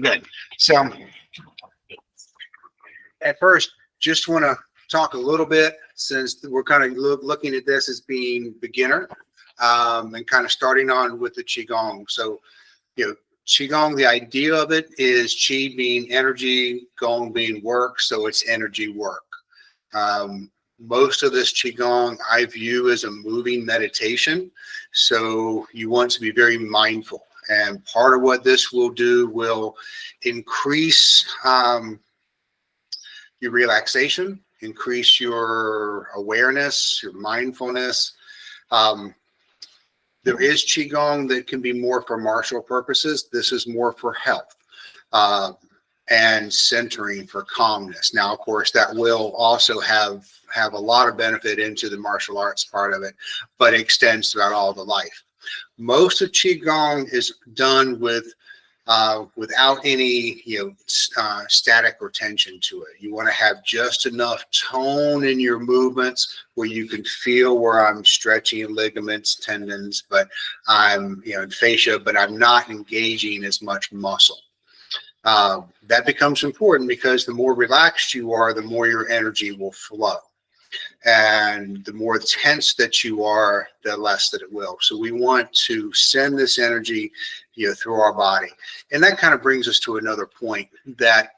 Good. So at first, just want to talk a little bit, since we're kind of looking at this as being beginner, and kind of starting on with the Qigong. So, Qigong, the idea of it is Qi being energy, Gong being work, so it's energy work. Most of this Qigong I view as a moving meditation, so you want to be very mindful. And part of what this will do will increase your relaxation, increase your awareness, your mindfulness. There is Qigong that can be more for martial purposes. This is more for health and centering, for calmness. Now, of course, that will also have a lot of benefit into the martial arts part of it, but it extends throughout all the life. Most of Qigong is done without any static or tension to it. You want to have just enough tone in your movements where you can feel where I'm stretching ligaments, tendons, but I'm in fascia, but I'm not engaging as much muscle. That becomes important because the more relaxed you are, the more your energy will flow. And the more tense that you are, the less that it will. So we want to send this energy through our body. And that kind of brings us to another point, that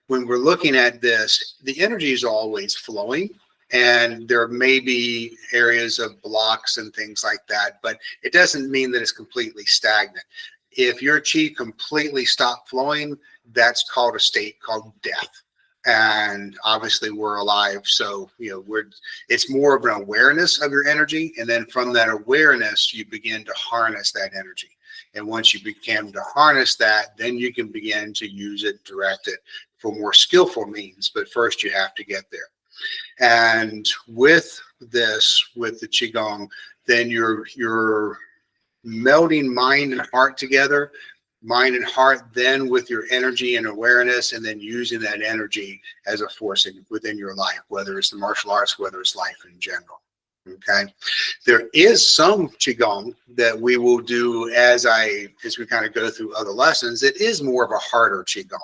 when we're looking at this, the energy is always flowing, and there may be areas of blocks and things like that, but it doesn't mean that it's completely stagnant. If your Qi completely stopped flowing, that's called a state called death. And obviously we're alive, so it's more of an awareness of your energy, and then from that awareness you begin to harness that energy. And once you begin to harness that, then you can begin to use it, direct it for more skillful means, but first you have to get there. And with this, with the Qigong, then you're melding mind and heart together. Mind and heart, then with your energy and awareness, and then using that energy as a force within your life, whether it's the martial arts, whether it's life in general. Okay, there is some Qigong that we will do as we kind of go through other lessons. It is more of a harder Qigong,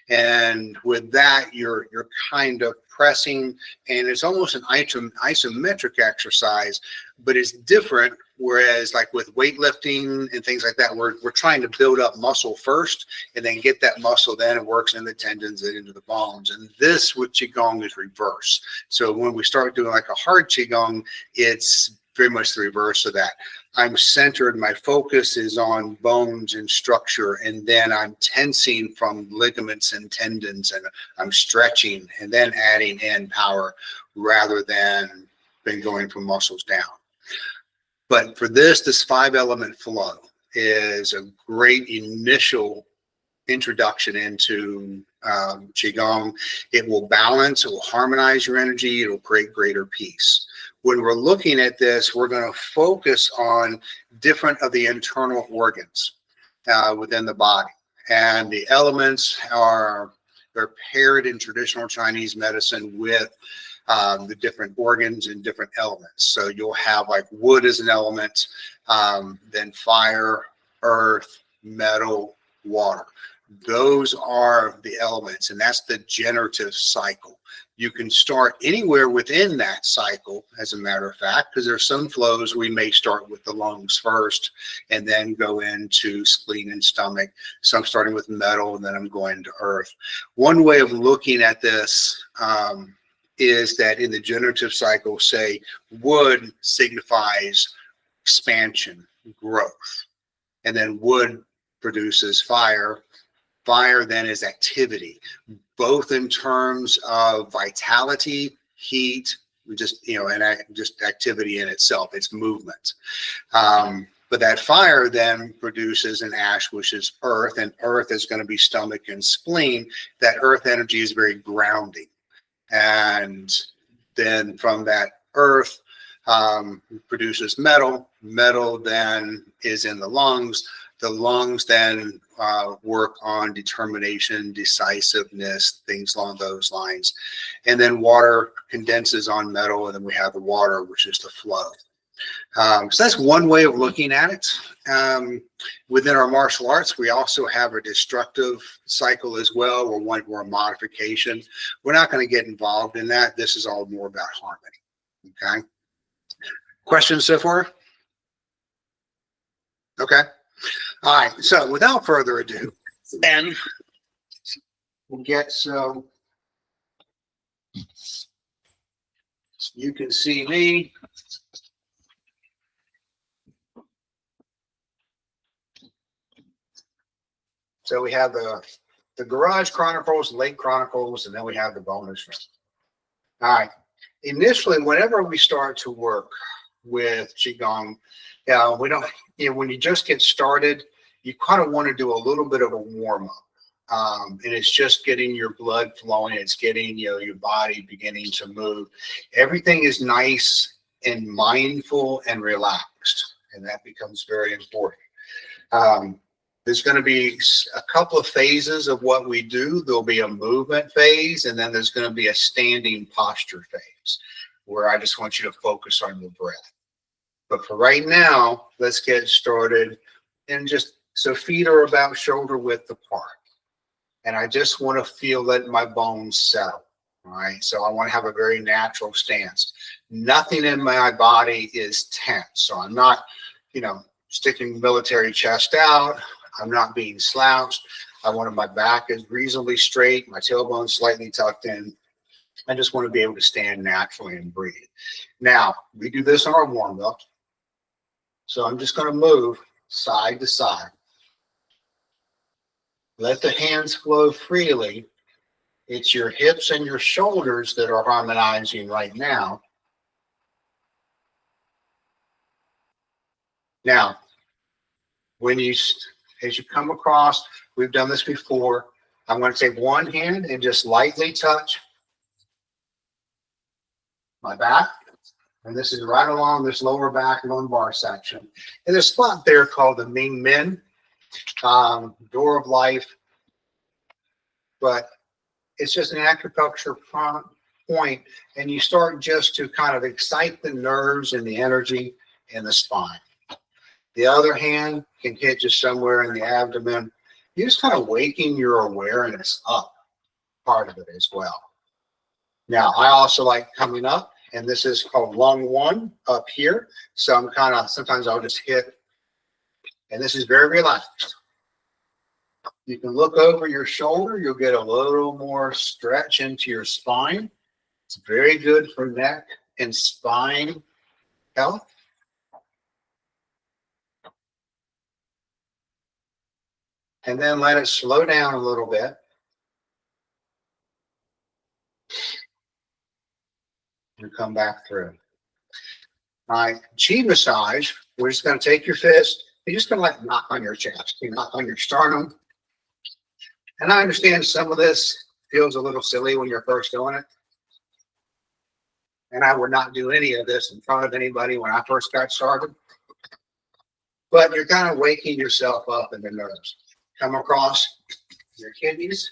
and with that you're kind of pressing, and it's almost an isometric exercise, but it's different. Whereas like with weightlifting and things like that, we're trying to build up muscle first and then get that muscle, then it works in the tendons and into the bones. And this with Qigong is reverse. So when we start doing like a hard Qigong, it's very much the reverse of that. I'm centered, my focus is on bones and structure, and then I'm tensing from ligaments and tendons, and I'm stretching and then adding in power rather than going from muscles down. But for this 5-element flow is a great initial introduction into Qigong. It will balance, it will harmonize your energy, it will create greater peace. When we're looking at this, we're going to focus on different of the internal organs within the body. And the elements they're paired in traditional Chinese medicine with the different organs and different elements. So you'll have like wood as an element, then fire, earth, metal, water. Those are the elements, and that's the generative cycle. You can start anywhere within that cycle, as a matter of fact, because there's some flows we may start with the lungs first and then go into spleen and stomach. So I'm starting with metal and then I'm going to earth. One way of looking at this is that in the generative cycle, say wood signifies expansion, growth, and then wood produces fire. Fire then is activity, both in terms of vitality, heat, just activity in itself, it's movement. But that fire then produces an ash, which is earth, and earth is going to be stomach and spleen. That earth energy is very grounding. And then from that earth produces metal. Metal then is in the lungs. The lungs then work on determination, decisiveness, things along those lines. And then water condenses on metal, and then we have the water, which is the flow. So that's one way of looking at it. Within our martial arts, we also have a destructive cycle as well, or one more modification. We're not going to get involved in that. This is all more about harmony. Okay. Questions so far? Okay. All right. So without further ado, then we'll get so you can see me. So we have the Garage Chronicles, Lake Chronicles, and then we have the bonus room. All right. Initially, whenever we start to work with Qigong, we don't, when you just get started, you kind of want to do a little bit of a warm up. And it's just getting your blood flowing. It's getting, your body beginning to move. Everything is nice and mindful and relaxed. And that becomes very important. There's going to be a couple of phases of what we do. There'll be a movement phase, and then there's going to be a standing posture phase where I just want you to focus on your breath. But for right now, let's get started. And so feet are about shoulder width apart. And I just want to feel that my bones settle. All right. So I want to have a very natural stance. Nothing in my body is tense. So I'm not, sticking military chest out. I'm not being slouched. I want my back is reasonably straight, my tailbone slightly tucked in. I just want to be able to stand naturally and breathe. Now, we do this on our warm-up. So I'm just going to move side to side. Let the hands flow freely. It's your hips and your shoulders that are harmonizing right now. Now, as you come across, we've done this before. I'm going to take one hand and just lightly touch my back. And this is right along this lower back lumbar section. And there's a spot there called the Ming Men, door of life. But it's just an acupuncture point. And you start just to kind of excite the nerves and the energy in the spine. The other hand can hit just somewhere in the abdomen. You're just kind of waking your awareness up, part of it as well. Now, I also like coming up, and this is called lung one up here. So I'm sometimes I'll just hit, and this is very relaxed. You can look over your shoulder. You'll get a little more stretch into your spine. It's very good for neck and spine health. And then let it slow down a little bit. And come back through. All right, Chi massage, we're just going to take your fist. You're just going to knock on your chest. You knock on your sternum. And I understand some of this feels a little silly when you're first doing it. And I would not do any of this in front of anybody when I first got started. But you're kind of waking yourself up in the nerves. Come across your kidneys.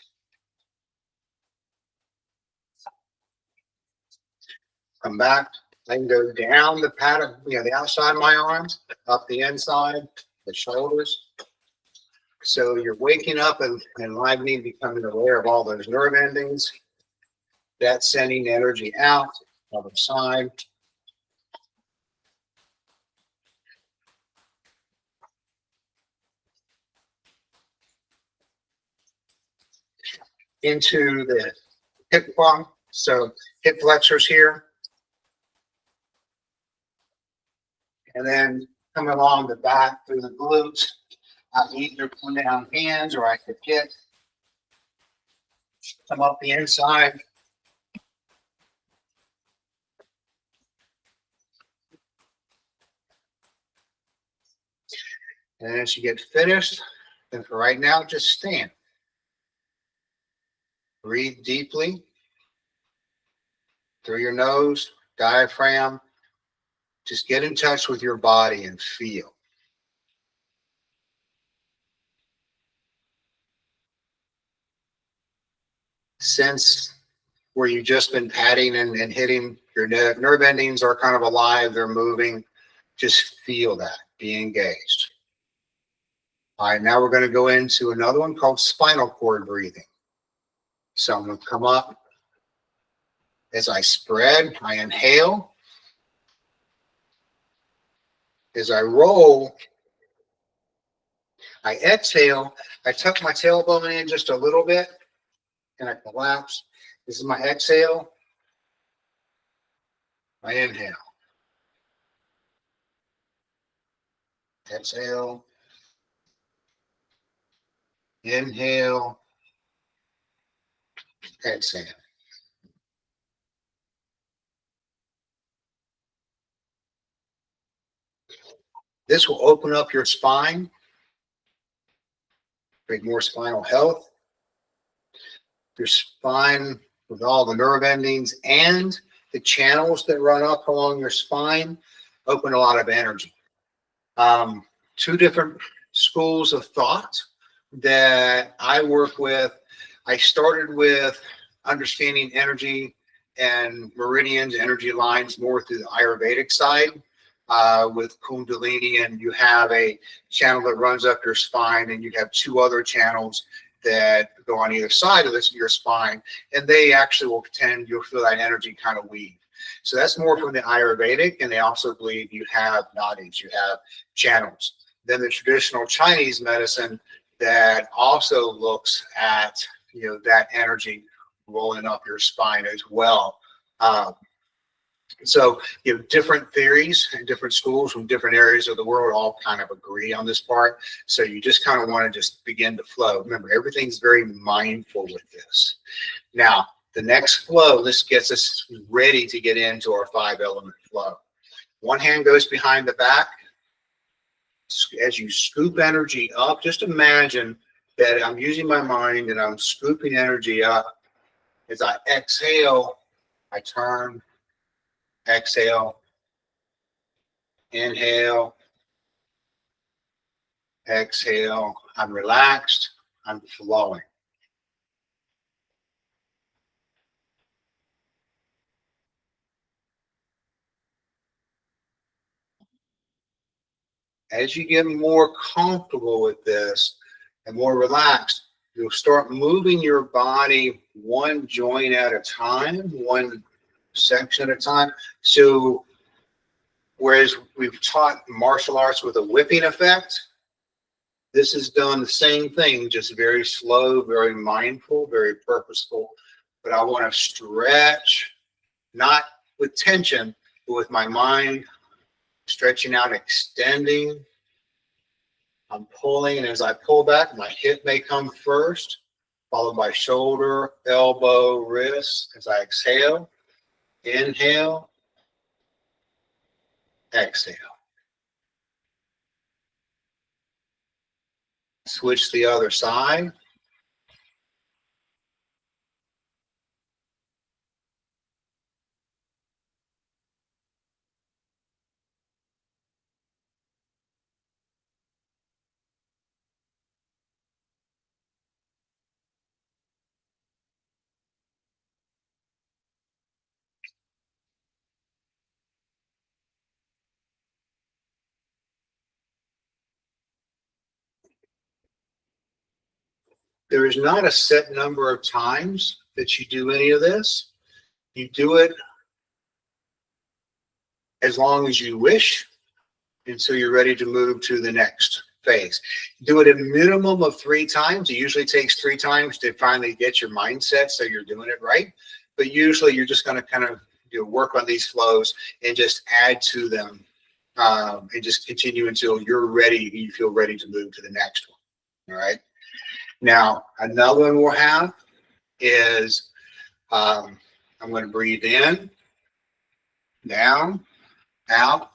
Come back. I can go down the pad of, the outside of my arms, up the inside, the shoulders. So you're waking up and enlivening, becoming aware of all those nerve endings. That's sending energy out, other side. Into the hip bone. So hip flexors here. And then come along the back through the glutes. I can either put down hands or I could hit. Come up the inside. And as you get finished, then for right now, just stand. Breathe deeply through your nose, diaphragm. Just get in touch with your body and feel. Sense where you've just been patting and hitting your nerve endings are kind of alive, they're moving. Just feel that. Be engaged. All right, now we're going to go into another one called spinal cord breathing. So I'm going to come up. As I spread, I inhale. As I roll, I exhale. I tuck my tailbone in just a little bit, and I collapse. This is my exhale. I inhale. Exhale. Inhale. Exhale. This will open up your spine, create more spinal health. Your spine with all the nerve endings and the channels that run up along your spine open a lot of energy. Two different schools of thought that I work with. I started with understanding energy and meridians, energy lines more through the Ayurvedic side with Kundalini, and you have a channel that runs up your spine, and you have two other channels that go on either side of your spine, and they actually will tend, you'll feel that energy kind of weave. So that's more from the Ayurvedic, and they also believe you have nadis, you have channels. Then the traditional Chinese medicine that also looks at, you know, that energy rolling up your spine as well. So you have different theories and different schools from different areas of the world all kind of agree on this part. So you just kind of want to just begin to flow. Remember, everything's very mindful with this. Now, the next flow, this gets us ready to get into our 5-element flow. One hand goes behind the back. As you scoop energy up, just imagine that I'm using my mind and I'm scooping energy up. As I exhale, I turn, exhale, inhale, exhale. I'm relaxed, I'm flowing. As you get more comfortable with this and more relaxed, you'll start moving your body one joint at a time, one section at a time. So whereas we've taught martial arts with a whipping effect, this is done the same thing, just very slow, very mindful, very purposeful. But I want to stretch, not with tension, but with my mind stretching out, extending. I'm pulling, and as I pull back, my hip may come first, followed by shoulder, elbow, wrist. As I exhale, inhale, exhale. Switch the other side. There is not a set number of times that you do any of this. You do it as long as you wish until you're ready to move to the next phase. Do it a minimum of 3 times. It usually takes 3 times to finally get your mindset so you're doing it right. But usually you're just going to kind of work on these flows and just add to them and just continue until you're ready, you feel ready to move to the next one. All right. Now, another one we'll have is I'm going to breathe in, down, out.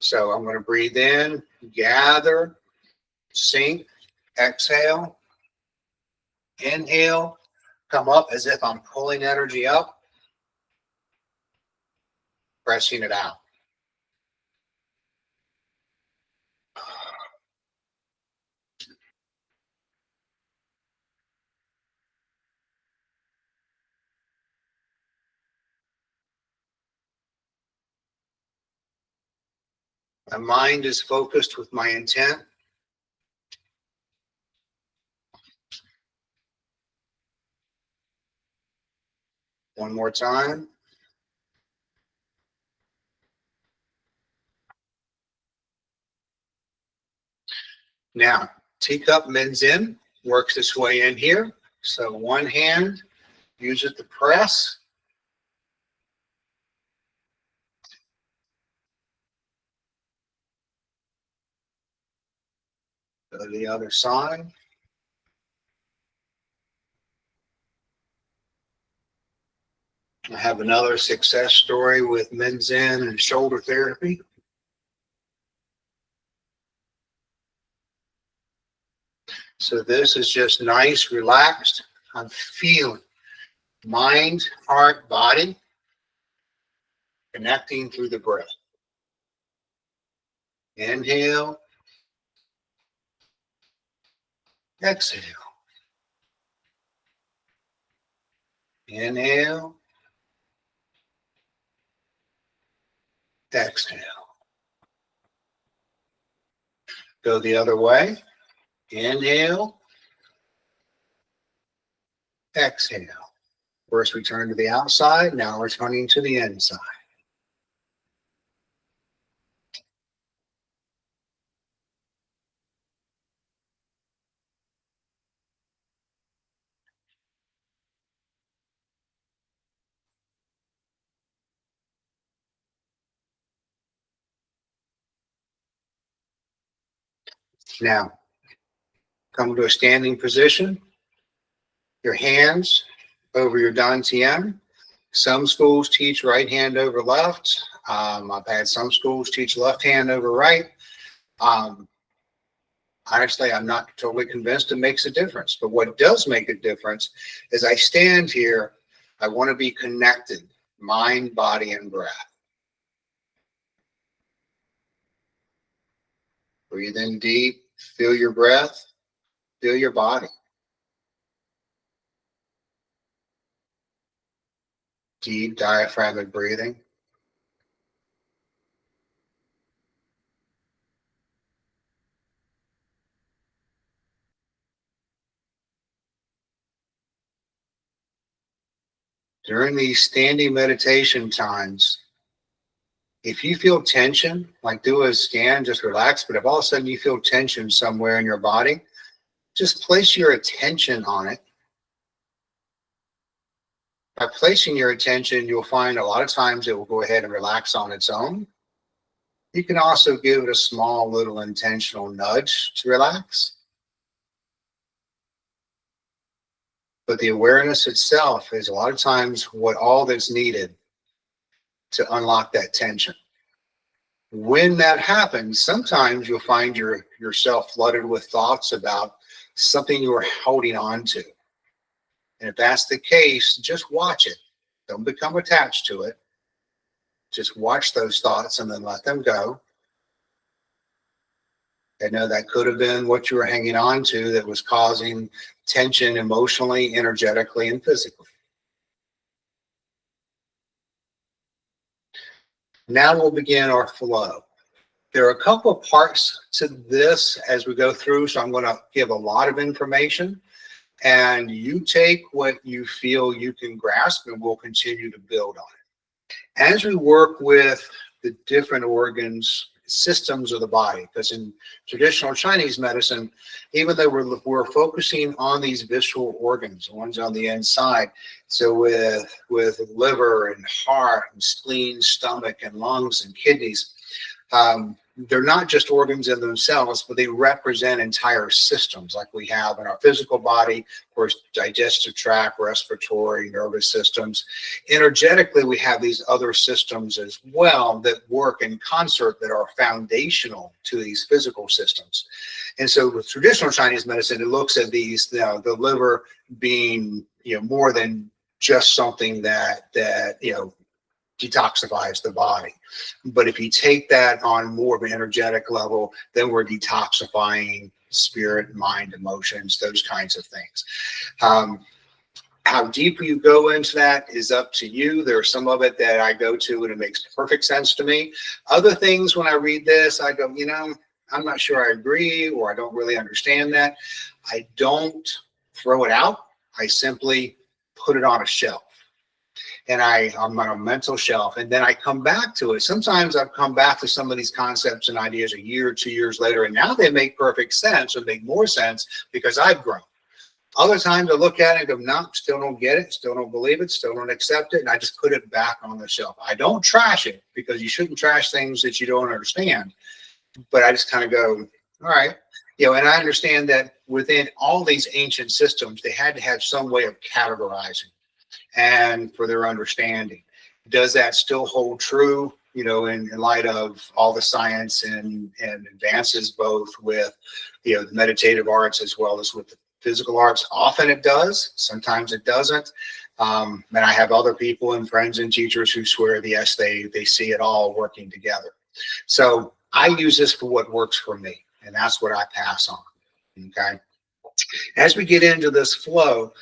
So I'm going to breathe in, gather, sink, exhale, inhale, come up as if I'm pulling energy up, pressing it out. My mind is focused with my intent. One more time. Now, teacup mends in, works its way in here. So one hand, use it to press. Go to the other side. I have another success story with men's in and shoulder therapy. So this is just nice, relaxed. I'm feeling mind, heart, body connecting through the breath. Inhale. Exhale. Inhale. Exhale. Go the other way. Inhale. Exhale. First we turn to the outside. Now we're turning to the inside. Now, come to a standing position. Your hands over your dantian. Some schools teach right hand over left. I've had some schools teach left hand over right. Honestly, I'm not totally convinced it makes a difference. But what does make a difference is I stand here, I want to be connected, mind, body, and breath. Breathe in deep, feel your breath, feel your body. Deep diaphragmatic breathing. During these standing meditation times, if you feel tension, like do a scan, just relax. But if all of a sudden you feel tension somewhere in your body, just place your attention on it. By placing your attention, you'll find a lot of times it will go ahead and relax on its own. You can also give it a small little intentional nudge to relax. But the awareness itself is a lot of times all that's needed to unlock that tension. When that happens, sometimes you'll find yourself flooded with thoughts about something you were holding on to. And if that's the case, just watch it. Don't become attached to it. Just watch those thoughts and then let them go. And know that could have been what you were hanging on to that was causing tension emotionally, energetically, and physically. Now we'll begin our flow. There are a couple of parts to this as we go through, so I'm going to give a lot of information, and you take what you feel you can grasp, and we'll continue to build on it. As we work with the different organs, systems of the body, because in traditional Chinese medicine, even though we're focusing on these visceral organs, the ones on the inside, so with liver and heart and spleen, stomach and lungs and kidneys, they're not just organs in themselves, but they represent entire systems like we have in our physical body, of course, digestive tract, respiratory, nervous systems. Energetically, we have these other systems as well that work in concert that are foundational to these physical systems. And so with traditional Chinese medicine, it looks at these, the liver being, more than just something that detoxifies the body. But if you take that on more of an energetic level, then we're detoxifying spirit, mind, emotions, those kinds of things. How deep you go into that is up to you. There's some of it that I go to and it makes perfect sense to me. Other things, when I read this, I go, I'm not sure I agree, or I don't really understand that. I don't throw it out. I simply put it on a shelf. And I'm on a mental shelf, and then I come back to it. Sometimes I've come back to some of these concepts and ideas a year or 2 years later, and now they make perfect sense, or make more sense because I've grown. Other times I look at it and go, no, still don't get it, still don't believe it, still don't accept it, and I just put it back on the shelf. I don't trash it, because you shouldn't trash things that you don't understand, but I just kind of go, all right. And I understand that within all these ancient systems, they had to have some way of categorizing and for their understanding. Does that still hold true, in light of all the science and advances, both with, the meditative arts as well as with the physical arts? Often it does, sometimes it doesn't. And I have other people and friends and teachers who swear that yes, they see it all working together. So I use this for what works for me, and that's what I pass on. Okay. As we get into this flow,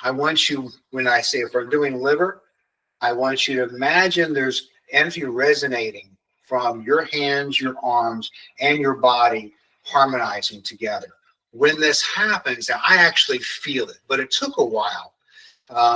I want you, when I say if we're doing liver, I want you to imagine there's energy resonating from your hands, your arms, and your body harmonizing together. When this happens, now I actually feel it, but it took a while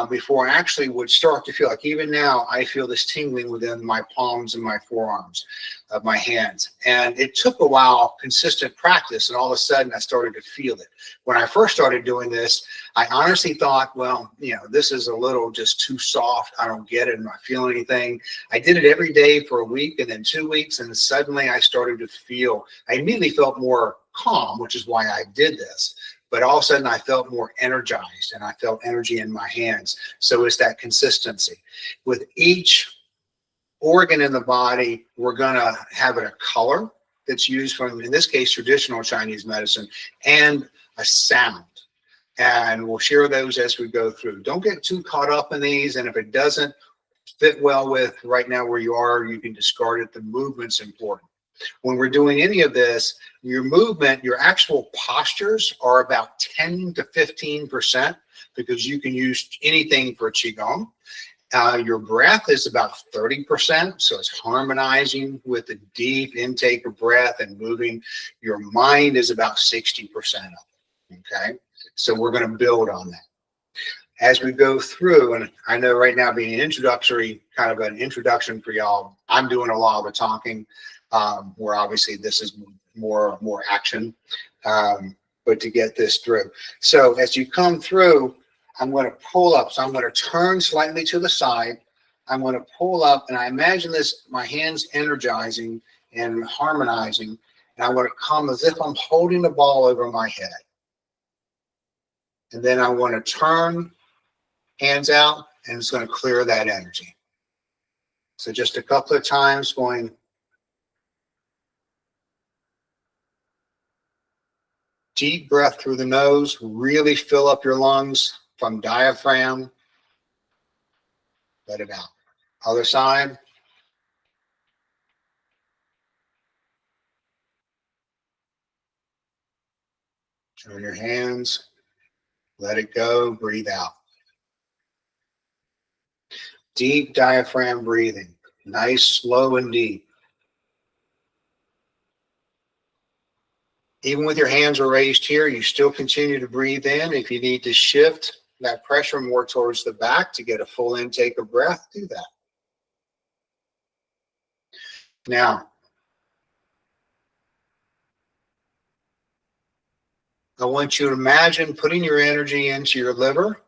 before I actually would start to feel like, even now, I feel this tingling within my palms and my forearms of my hands. And it took a while, consistent practice, and all of a sudden I started to feel it. When I first started doing this, I honestly thought, well, this is a little just too soft. I don't get it. I'm not feeling anything. I did it every day for a week, and then 2 weeks, and suddenly I started to feel, I immediately felt more calm, which is why I did this. But all of a sudden I felt more energized, and I felt energy in my hands. So it's that consistency. With each organ in the body, we're going to have a color that's used from, in this case, traditional Chinese medicine, and a sound. And we'll share those as we go through. Don't get too caught up in these. And if it doesn't fit well with right now where you are, you can discard it. The movement's important. When we're doing any of this, your movement, your actual postures are about 10 to 15%, because you can use anything for Qigong. Your breath is about 30%, so it's harmonizing with the deep intake of breath and moving. Your mind is about 60% of it, okay? So we're going to build on that. As we go through, and I know right now being an introductory, kind of an introduction for y'all, I'm doing a lot of the talking, where obviously this is more action, but to get this through. So as you come through, I'm going to pull up. So I'm going to turn slightly to the side. I'm going to pull up, and I imagine this, my hands energizing and harmonizing, and I'm going to come as if I'm holding the ball over my head. And then I want to turn, hands out, and it's going to clear that energy. So just a couple of times going. Deep breath through the nose, really fill up your lungs from diaphragm. Let it out. Other side. Turn your hands. Let it go. Breathe out. Deep diaphragm breathing. Nice, slow, and deep. Even with your hands raised here, you still continue to breathe in. If you need to shift that pressure more towards the back to get a full intake of breath, do that. Now, I want you to imagine putting your energy into your liver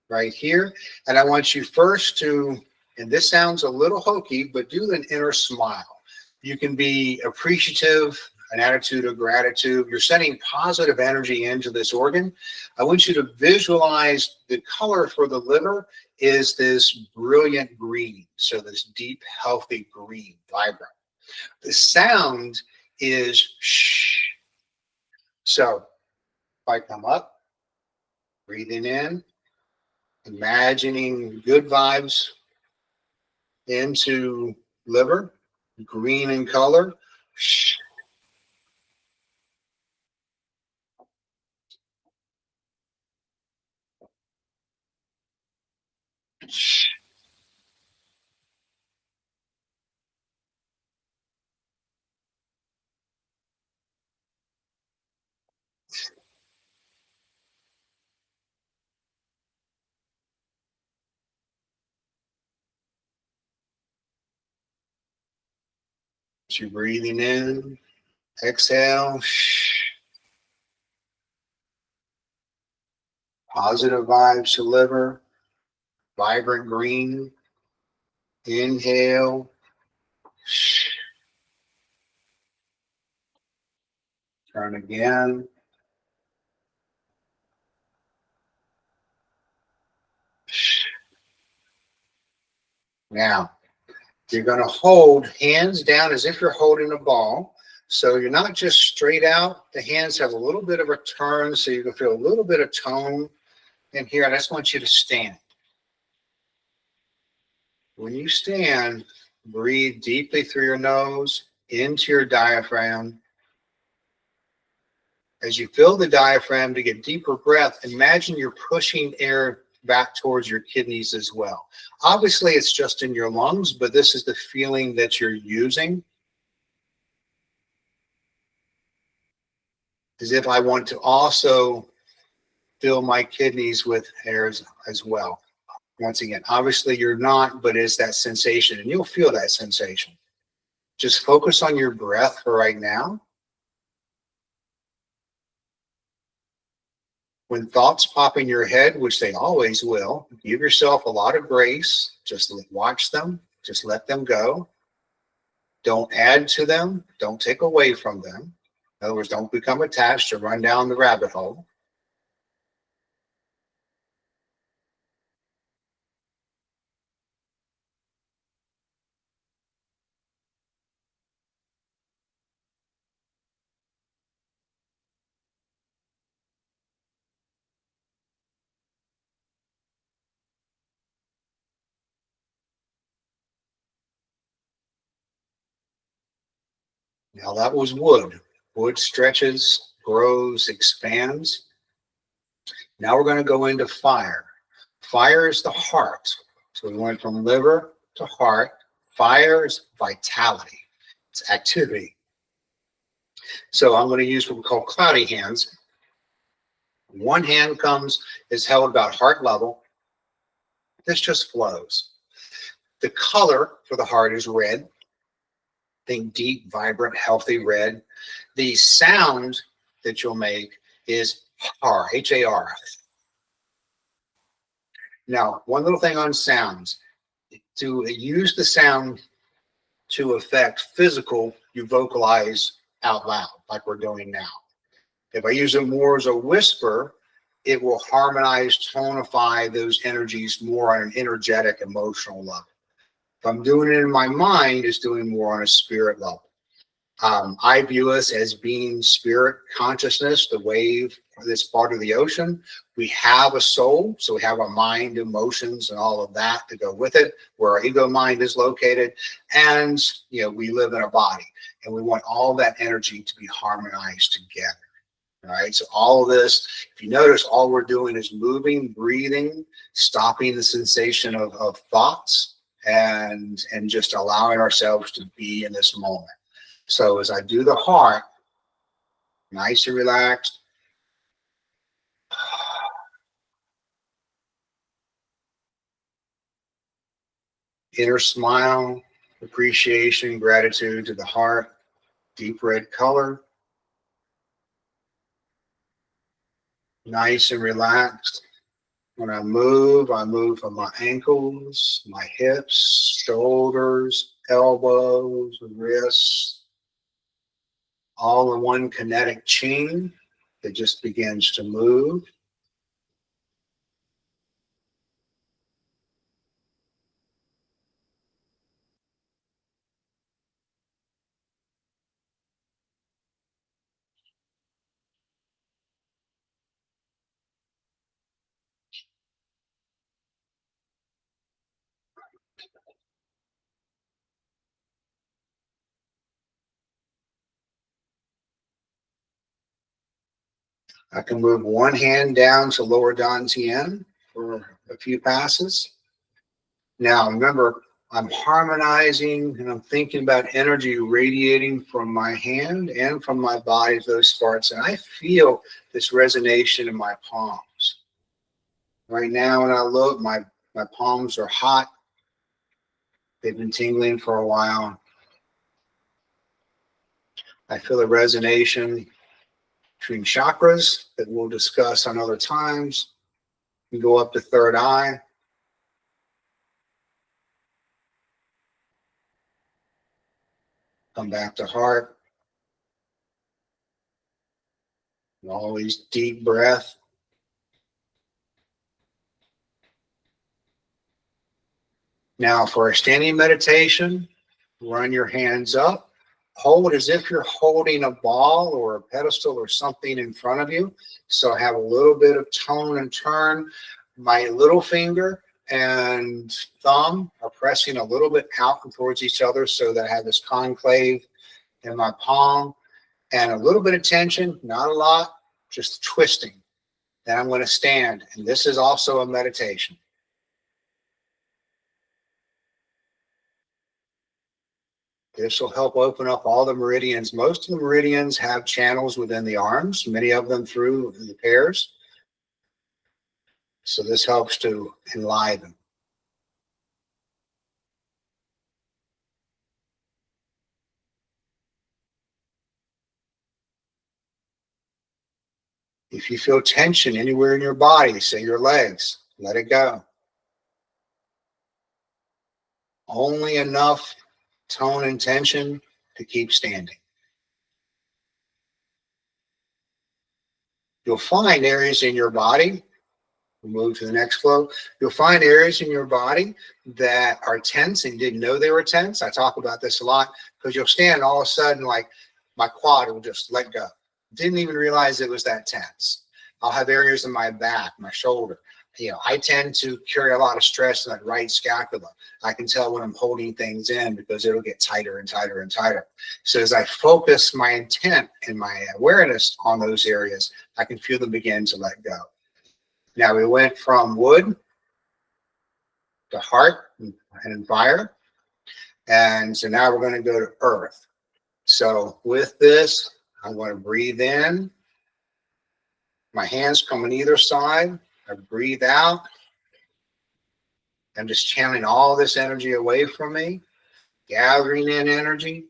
right here. And I want you first to, and this sounds a little hokey, but do an inner smile. You can be appreciative, an attitude of gratitude. You're sending positive energy into this organ. I want you to visualize the color for the liver is this brilliant green. So this deep, healthy green, vibrant. The sound is shh. So if I come up, breathing in, imagining good vibes into liver, green in color. You're breathing in, exhale, positive vibes to liver, vibrant green, inhale, turn again. Now, you're going to hold hands down as if you're holding a ball. So you're not just straight out. The hands have a little bit of a turn, so you can feel a little bit of tone in here. I just want you to stand. When you stand, breathe deeply through your nose into your diaphragm. As you fill the diaphragm to get deeper breath, imagine you're pushing air back towards your kidneys as well. Obviously, it's just in your lungs, but this is the feeling that you're using. As if I want to also fill my kidneys with air as well. Once again, obviously you're not, but it's that sensation, and you'll feel that sensation. Just focus on your breath for right now. When thoughts pop in your head, which they always will, give yourself a lot of grace. Just watch them. Just let them go. Don't add to them. Don't take away from them. In other words, don't become attached or run down the rabbit hole. Now that was wood. Wood stretches, grows, expands. Now we're going to go into fire. Fire is the heart. So we went from liver to heart. Fire is vitality. It's activity. So I'm going to use what we call cloudy hands. One hand is held about heart level. This just flows. The color for the heart is red. Think deep, vibrant, healthy red. The sound that you'll make is har, H-A-R. Now, one little thing on sounds. To use the sound to affect physical, you vocalize out loud, like we're doing now. If I use it more as a whisper, it will harmonize, tonify those energies more on an energetic, emotional level. If I'm doing it in my mind, it's doing more on a spirit level. I view us as being spirit consciousness, the wave, this part of the ocean. We have a soul, so we have our mind, emotions, and all of that to go with it, where our ego mind is located. And, we live in a body, and we want all that energy to be harmonized together. All right, so all of this, if you notice, all we're doing is moving, breathing, stopping the sensation of thoughts, and just allowing ourselves to be in this moment. So as I do the heart, nice and relaxed. Inner smile, appreciation, gratitude to the heart, deep red color. Nice and relaxed. When I move from my ankles, my hips, shoulders, elbows, wrists, all in one kinetic chain that just begins to move. I can move one hand down to lower dantian for a few passes. Now, remember, I'm harmonizing and I'm thinking about energy radiating from my hand and from my body to those parts. And I feel this resonation in my palms. Right now, when I look, my palms are hot. They've been tingling for a while. I feel a resonation between chakras that we'll discuss on other times. We go up to third eye. Come back to heart. And always deep breath. Now for a standing meditation, run your hands up. Hold as if you're holding a ball or a pedestal or something in front of you. So have a little bit of tone and turn. My little finger and thumb are pressing a little bit out towards each other so that I have this conclave in my palm and a little bit of tension, not a lot, just twisting. Then I'm going to stand. And this is also a meditation. This will help open up all the meridians. Most of the meridians have channels within the arms, many of them through the pairs. So this helps to enliven. If you feel tension anywhere in your body, say your legs, let it go. Only enough tone and tension to keep standing. You'll find areas in your body, we'll move to the next flow. You'll find areas in your body that are tense and you didn't know they were tense. I talk about this a lot because you'll stand and all of a sudden, like my quad will just let go. Didn't even realize it was that tense. I'll have areas in my back, my shoulder. I tend to carry a lot of stress in that right scapula. I can tell when I'm holding things in because it'll get tighter and tighter and tighter. So as I focus my intent and my awareness on those areas, I can feel them begin to let go. Now we went from wood to heart and fire. And so now we're going to go to earth. So with this, I'm going to breathe in. My hands come on either side. I breathe out. I'm just channeling all this energy away from me, gathering in energy.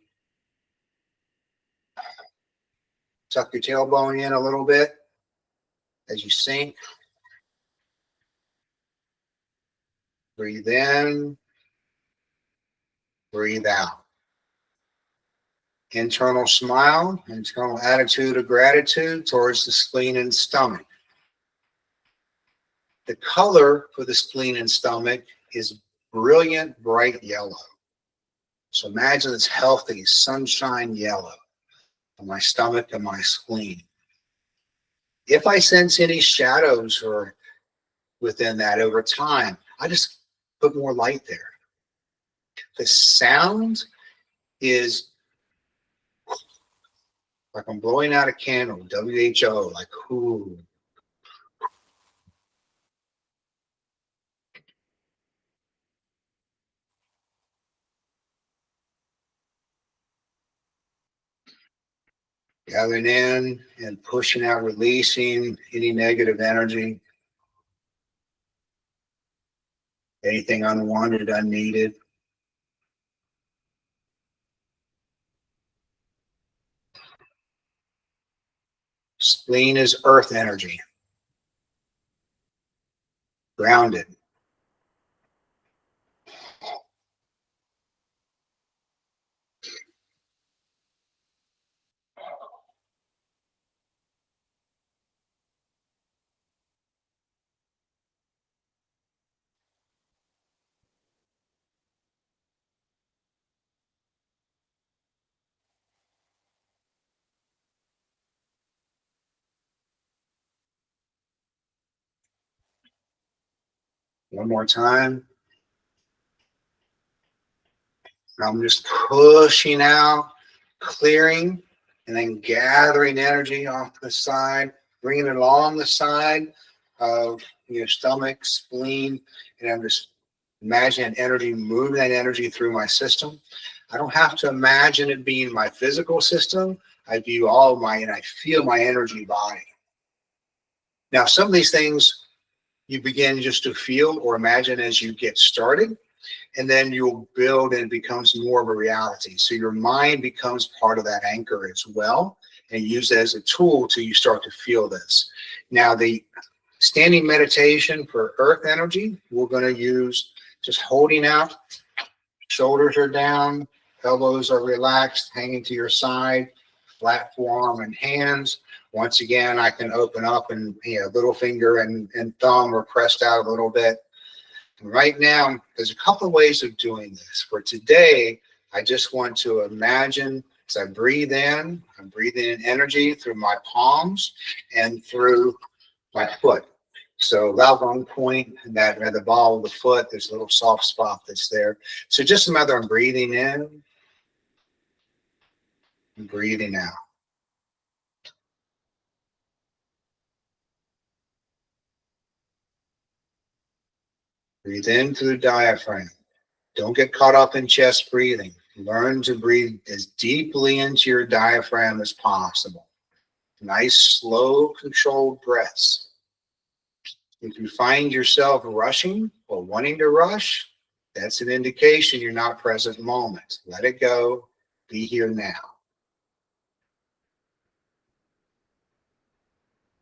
Tuck your tailbone in a little bit as you sink. Breathe in, breathe out. Internal smile, internal attitude of gratitude towards the spleen and stomach. The color for the spleen and stomach is brilliant, bright yellow. So imagine it's healthy, sunshine yellow on my stomach and my spleen. If I sense any shadows or within that over time, I just put more light there. The sound is like I'm blowing out a candle, WHO, like whoo. Gathering in and pushing out, releasing any negative energy, anything unwanted, unneeded. Spleen is earth energy, grounded. One more time. I'm just pushing out, clearing, and then gathering energy off the side, bringing it along the side of your stomach, spleen, and I'm just Imagine energy, moving that energy through my system. I don't have to imagine it being my physical system. I view and I feel my energy body. Now, some of these things you begin just to feel or imagine as you get started, and then you'll build and it becomes more of a reality. So your mind becomes part of that anchor as well, and use it as a tool till you start to feel this. Now, the standing meditation for earth energy, we're going to use just holding out, shoulders are down, elbows are relaxed, hanging to your side, flat forearm and hands. Once again, I can open up and little finger and thumb are pressed out a little bit. And right now, there's a couple of ways of doing this. For today, I just want to imagine as I breathe in, I'm breathing in energy through my palms and through my foot. So Lalgong point, and that at the ball of the foot, there's a little soft spot that's there. So just a matter of breathing in and breathing out. Breathe in through the diaphragm. Don't get caught up in chest breathing. Learn to breathe as deeply into your diaphragm as possible. Nice, slow, controlled breaths. If you find yourself rushing or wanting to rush, that's an indication you're not present in the moment. Let it go. Be here now.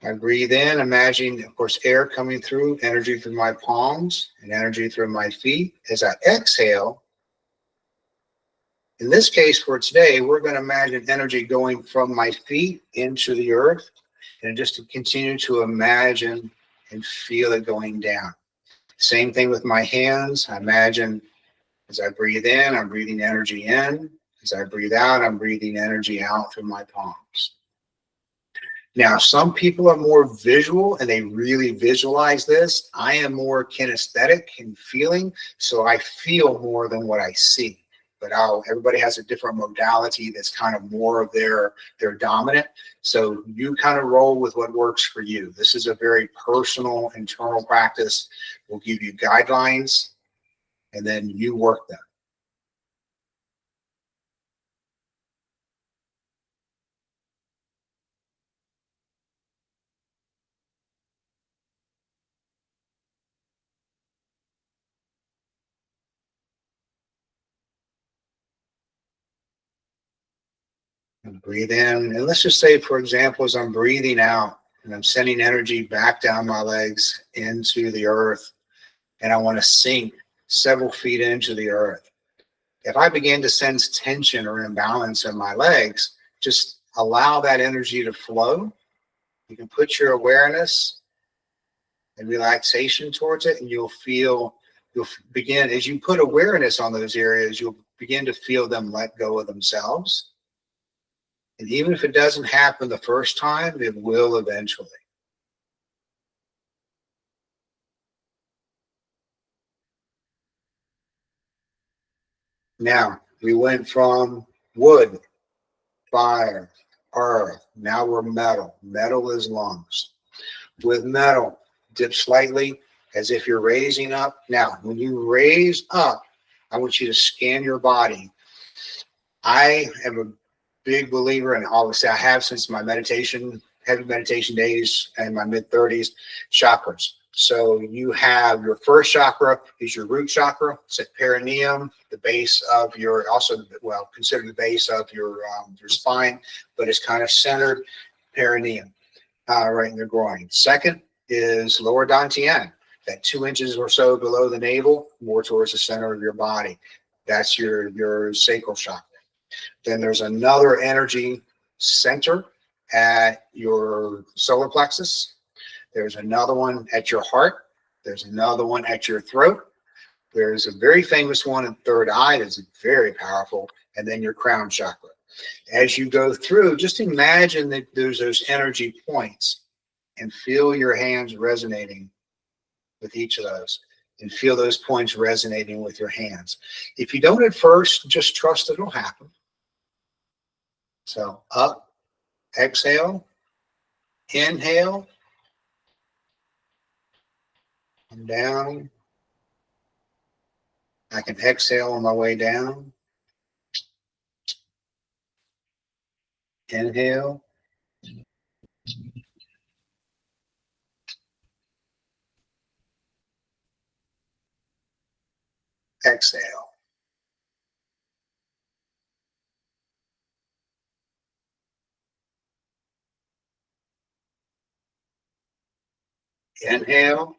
I breathe in, imagining, of course, air coming through, energy through my palms and energy through my feet. As I exhale, in this case for today, we're going to imagine energy going from my feet into the earth, and just to continue to imagine and feel it going down. Same thing with my hands. I imagine as I breathe in, I'm breathing energy in. As I breathe out, I'm breathing energy out through my palms. Now, some people are more visual and they really visualize this. I am more kinesthetic and feeling, so I feel more than what I see. But everybody has a different modality that's kind of more of their dominant. So you kind of roll with what works for you. This is a very personal internal practice. We'll give you guidelines and then you work them. And breathe in. And let's just say, for example, as I'm breathing out and I'm sending energy back down my legs into the earth, and I want to sink several feet into the earth. If I begin to sense tension or imbalance in my legs, just allow that energy to flow. You can put your awareness and relaxation towards it, and you'll begin, as you put awareness on those areas, you'll begin to feel them let go of themselves. And even if it doesn't happen the first time, it will eventually. Now, we went from wood, fire, earth. Now we're metal. Metal is lungs. With metal, dip slightly as if you're raising up. Now, when you raise up, I want you to scan your body. I am a big believer, and obviously I have since my heavy meditation days in my mid-30s, chakras. So you have your first chakra is your root chakra. It's at perineum, the base of considered the base of your spine, but it's kind of centered perineum, right in the groin. Second is lower dantian, that 2 inches or so below the navel, more towards the center of your body. That's your sacral chakra. Then there's another energy center at your solar plexus. There's another one at your heart. There's another one at your throat. There's a very famous one in third eye that's very powerful, and then your crown chakra. As you go through, just imagine that there's those energy points and feel your hands resonating with each of those, and feel those points resonating with your hands. If you don't at first, just trust it'll happen. So up, exhale, inhale, and down, I can exhale on my way down. Inhale. Exhale. Inhale.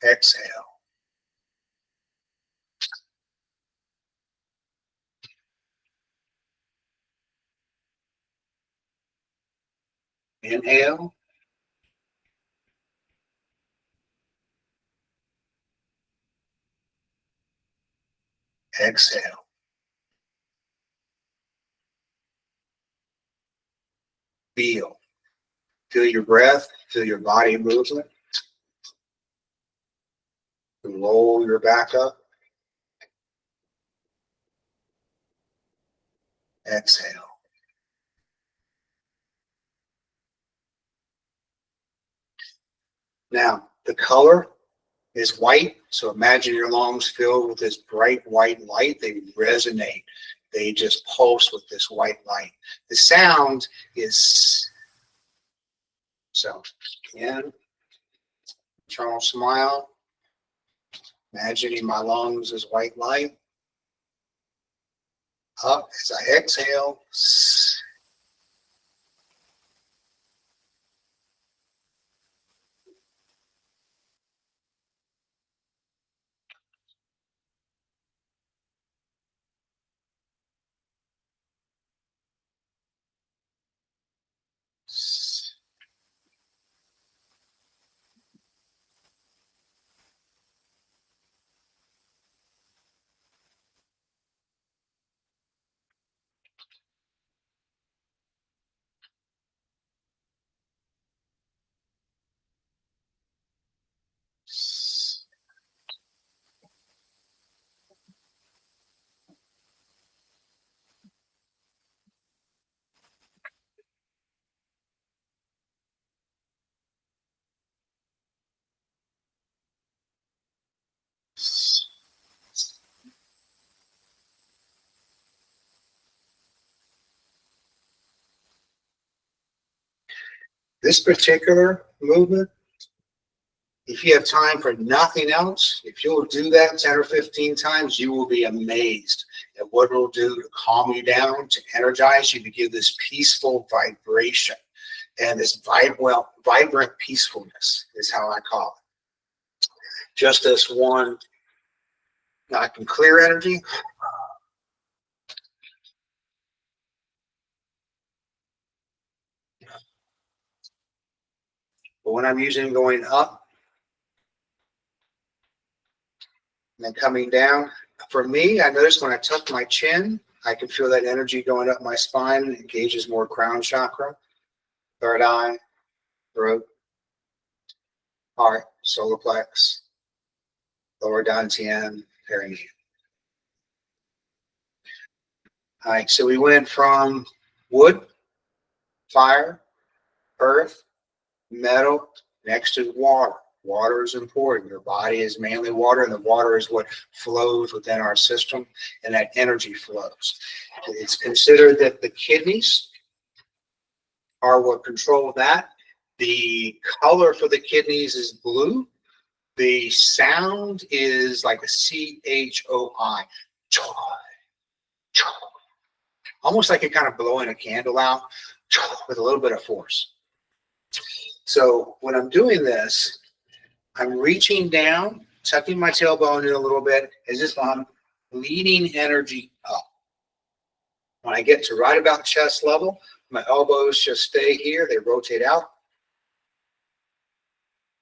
Exhale. Inhale. Exhale. Feel. Feel your breath. Feel your body movement. Roll your back up. Exhale. Now, the color is white. So imagine your lungs filled with this bright white light. They resonate. They just pulse with this white light. The sound is, so in, internal smile, imagining my lungs as white light. Up as I exhale. This particular movement, if you have time for nothing else, if you'll do that 10 or 15 times, you will be amazed at what it'll do to calm you down, to energize you, to give this peaceful vibration. And this vibrant peacefulness is how I call it. Just this one, I can clear energy. But when I'm using going up and then coming down, for me, I notice when I tuck my chin, I can feel that energy going up my spine and engages more crown chakra, third eye, throat, heart, solar plex, lower dantian, perineum. All right, so we went from wood, fire, earth, metal, next to water. Water is important. Your body is mainly water, and the water is what flows within our system, and that energy flows. It's considered that the kidneys are what control that. The color for the kidneys is blue. The sound is like a CHOI. Almost like you're kind of blowing a candle out with a little bit of force. So when I'm doing this, I'm reaching down, tucking my tailbone in a little bit, as if I'm leading energy up. When I get to right about chest level, my elbows just stay here. They rotate out.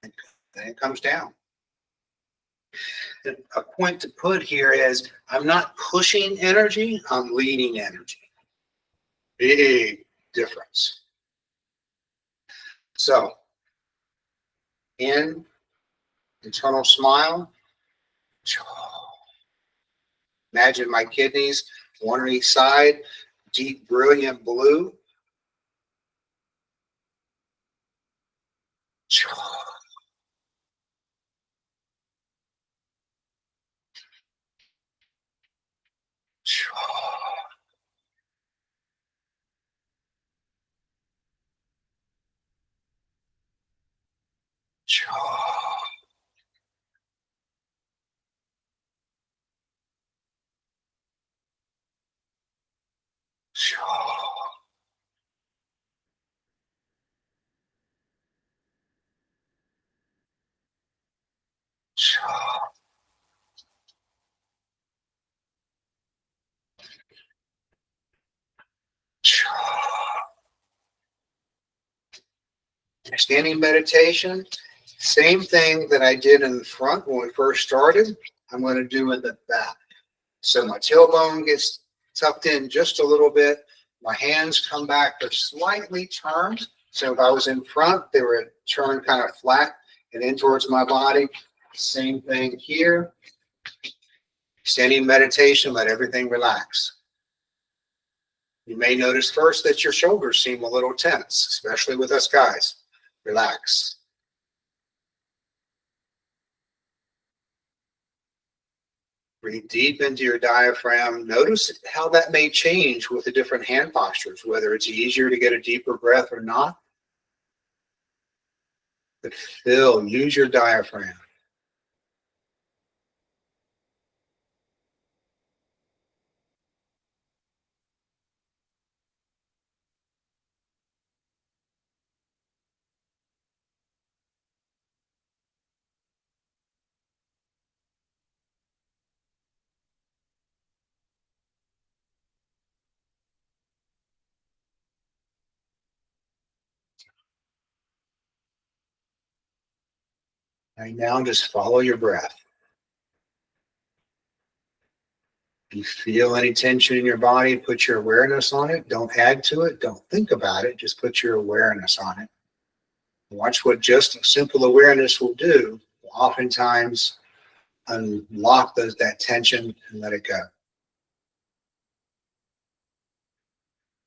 And then it comes down. A point to put here is I'm not pushing energy, I'm leading energy. Big difference. So, in, internal smile. Imagine my kidneys, one on each side, deep, brilliant blue. Standing meditation, same thing that I did in the front when we first started, I'm going to do in the back. So my tailbone gets tucked in just a little bit. My hands come back, they're slightly turned. So if I was in front, they were turned kind of flat and in towards my body. Same thing here. Standing meditation, let everything relax. You may notice first that your shoulders seem a little tense, especially with us guys. Relax. Breathe deep into your diaphragm. Notice how that may change with the different hand postures, whether it's easier to get a deeper breath or not. But use your diaphragm. And now just follow your breath. If you feel any tension in your body, put your awareness on it. Don't add to it. Don't think about it. Just put your awareness on it. Watch what just simple awareness will do. Oftentimes unlock that tension and let it go.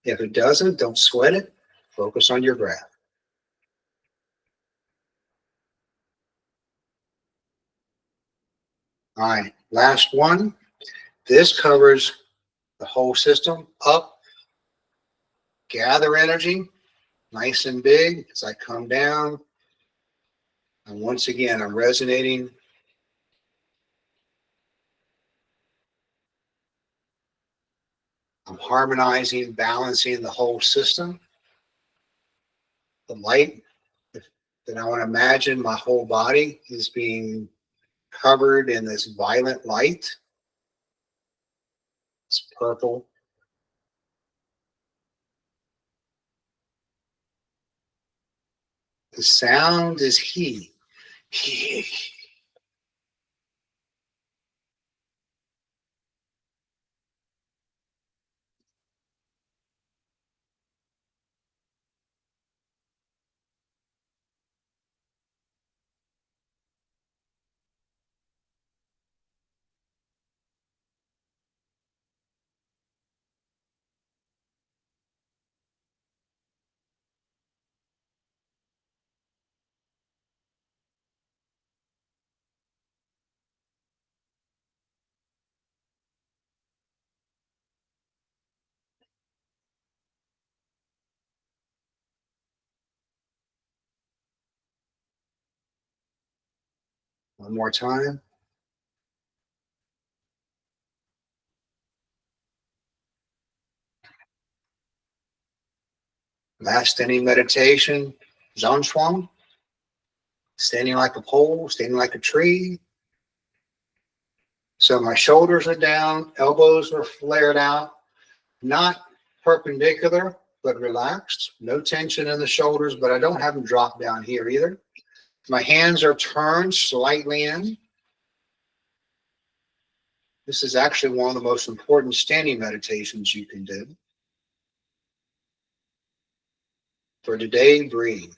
If it doesn't, don't sweat it. Focus on your breath. All right, last one. This covers the whole system. Up, gather energy, nice and big as I come down. And once again, I'm resonating. I'm harmonizing, balancing the whole system. The light, that I want to imagine my whole body is being covered in this violet light. It's purple. The sound is he. He. One more time. Last standing meditation, Zhang, standing like a pole, standing like a tree. So my shoulders are down, elbows are flared out, not perpendicular, but relaxed. No tension in the shoulders, but I don't have them drop down here either. My hands are turned slightly in. This is actually one of the most important standing meditations you can do. For today, breathe.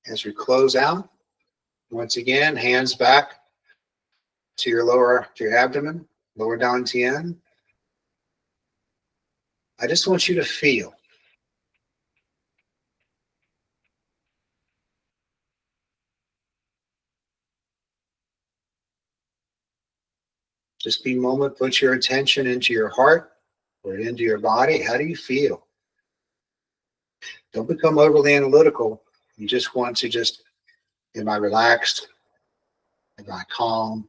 As we close out, once again, hands back to your abdomen, lower dantian. I just want you to feel. Just be a moment, put your attention into your heart or into your body. How do you feel? Don't become overly analytical. You just want to am I relaxed? Am I calm?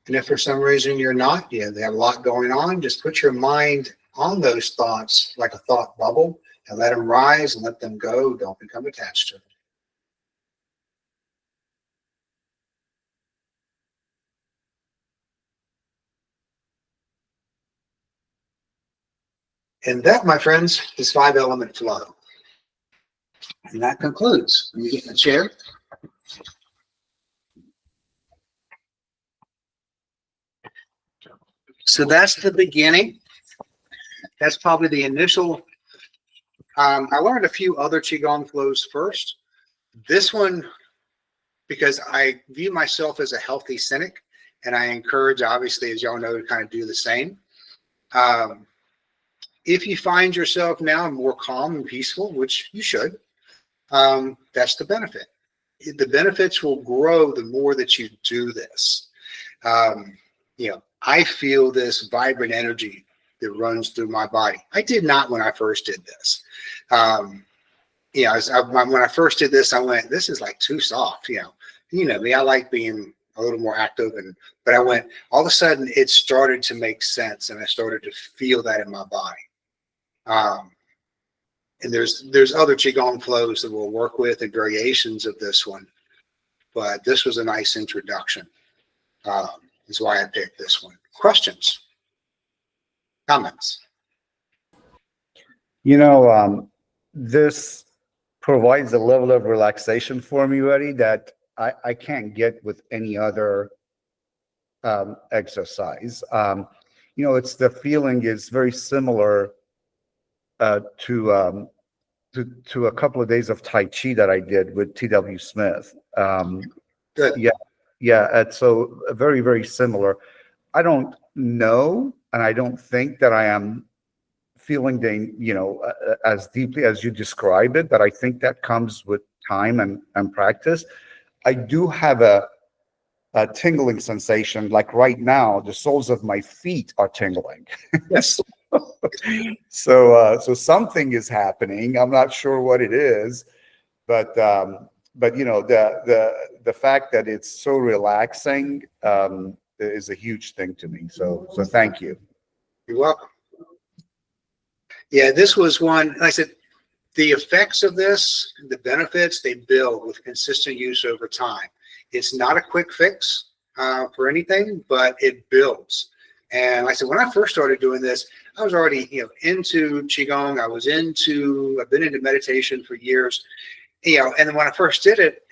And if for some reason you're not, they have a lot going on, just put your mind on those thoughts like a thought bubble and let them rise and let them go. Don't become attached to them. And that, my friends, is 5-element flow. And that concludes. Let me get in the chair. So that's the beginning. That's probably the initial. I learned a few other Qigong flows first. This one, because I view myself as a healthy cynic, and I encourage, obviously, as y'all know, to kind of do the same. If you find yourself now more calm and peaceful, which you should, that's the benefit. The benefits will grow the more that you do this. I feel this vibrant energy that runs through my body. I did not when I first did this. When I first did this, I went, this is like too soft. You know me, I like being a little more active, but I went, all of a sudden it started to make sense, and I started to feel that in my body. And there's other Qigong flows that we'll work with and variations of this one, but this was a nice introduction. Is why I picked this one. Questions? Comments? This provides a level of relaxation for me, buddy, that I can't get with any other exercise. It's the feeling is very similar to a couple of days of Tai Chi that I did with T.W. Smith. Good. Yeah. It's so very, very similar. I don't know, and I don't think that I am feeling as deeply as you describe it, but I think that comes with time and practice. I do have a tingling sensation, like right now, the soles of my feet are tingling. Yes. So something is happening. I'm not sure what it is, but the fact that it's so relaxing is a huge thing to me. So thank you. You're welcome. Yeah, this was one, like I said, the effects of this, the benefits, they build with consistent use over time. It's not a quick fix for anything, but it builds. And like I said, when I first started doing this, I was already, into Qigong. I've been into meditation for years, and then when I first did it,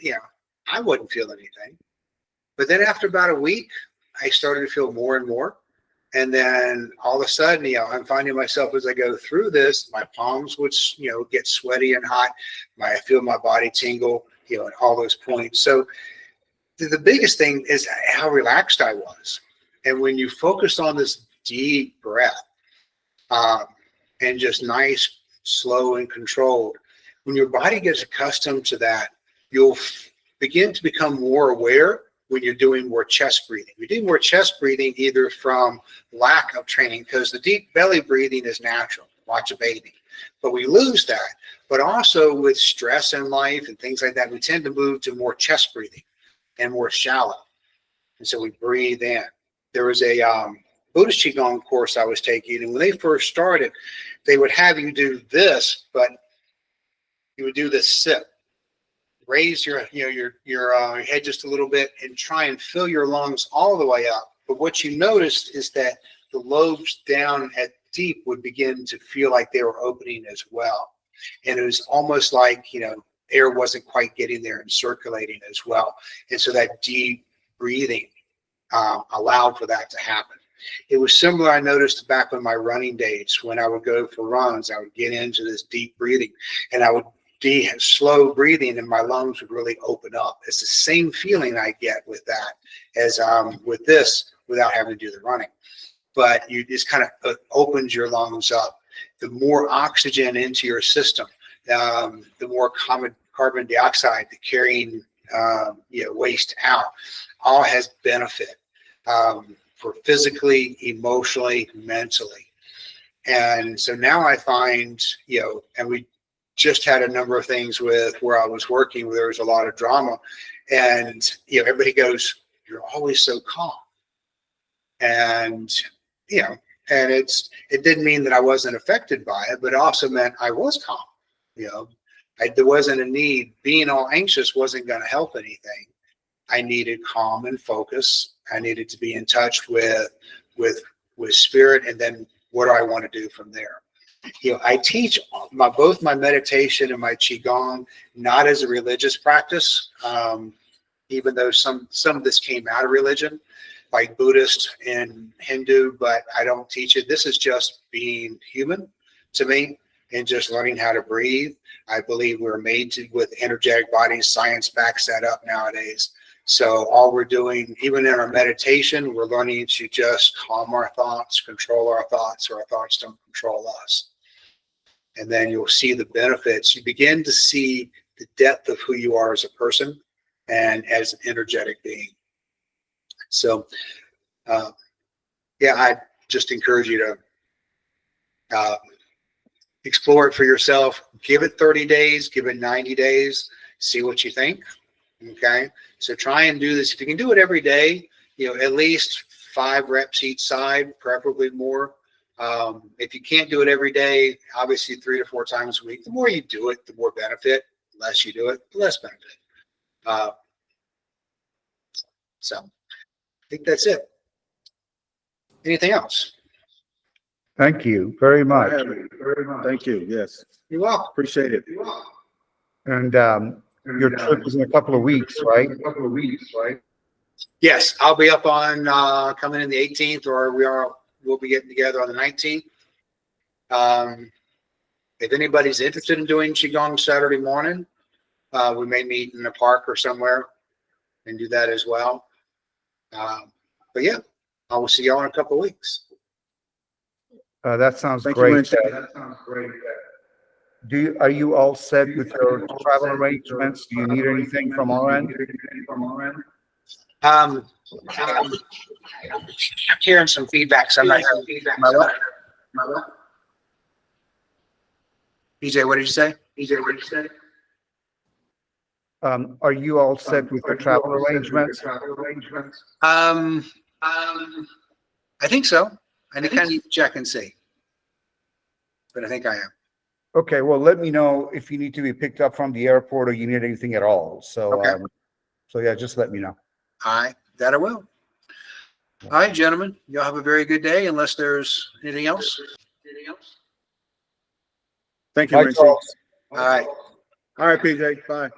I wouldn't feel anything. But then after about a week, I started to feel more and more. And then all of a sudden, I'm finding myself as I go through this, my palms would, get sweaty and hot. I feel my body tingle, at all those points. So the biggest thing is how relaxed I was. And when you focus on this deep breath and just nice, slow and controlled, when your body gets accustomed to that, you'll begin to become more aware when you're doing more chest breathing. We do more chest breathing either from lack of training, because the deep belly breathing is natural. Watch a baby. But we lose that. But also with stress in life and things like that, we tend to move to more chest breathing and more shallow. And so we breathe in. There was a Buddhist Qigong course I was taking, and when they first started, they would have you do this, but you would do this sip. Raise your head just a little bit and try and fill your lungs all the way up. But what you noticed is that the lobes down at deep would begin to feel like they were opening as well. And it was almost like, air wasn't quite getting there and circulating as well. And so that deep breathing allowed for that to happen. It was similar, I noticed back on my running days when I would go for runs, I would get into this deep breathing and I would slow breathing and my lungs would really open up. It's the same feeling I get with that as with this without having to do the running. But you just kind of opens your lungs up. The more oxygen into your system, the more carbon dioxide carrying waste out, all has benefit for physically, emotionally, mentally. And so now I find, and we just had a number of things with where I was working where there was a lot of drama, and everybody goes, "You're always so calm," and and it didn't mean that I wasn't affected by it, but it also meant I was calm. There wasn't a need. Being all anxious wasn't going to help anything. I needed calm and focus. I needed to be in touch with spirit, and then what do I want to do from there? I teach both my meditation and my Qigong not as a religious practice, even though some of this came out of religion, like Buddhist and Hindu, but I don't teach it. This is just being human to me and just learning how to breathe. I believe we're made with energetic bodies. Science backs that up nowadays. So all we're doing, even in our meditation, we're learning to just calm our thoughts, control our thoughts, so our thoughts don't control us. And then you'll see the benefits. You begin to see the depth of who you are as a person and as an energetic being. So, I just encourage you to explore it for yourself. Give it 30 days, give it 90 days, see what you think. Okay. So try and do this. If you can do it every day, at least 5 reps each side, preferably more. If you can't do it every day, obviously 3 to 4 times a week. The more you do it, the more benefit. The less you do it, the less benefit. So I think that's it. Anything else? Thank you very much. Thank you. Yes. You're welcome. Appreciate it. And your trip is in a couple of weeks, right? Yes, I'll be up on coming in the 18th, or we'll be getting together on the 19th. If anybody's interested in doing Qigong Saturday morning, we may meet in a park or somewhere and do that as well. But yeah, I will see y'all in a couple of weeks. That sounds Thank great. you, Are you all set with your travel arrangements? Do you need anything from our end? I'm hearing some feedback, so I'm not hearing feedback. PJ, what did you say? Are you all set with your travel arrangements? I think so. I kind of need to check and see, but I think I am. Okay, well, let me know if you need to be picked up from the airport or you need anything at all. So, Okay. Yeah, just let me know. That I will. All right, gentlemen, y'all have a very good day, unless there's anything else. Thank you, Bye, Rincey. Charles. All right. All right, PJ. Bye.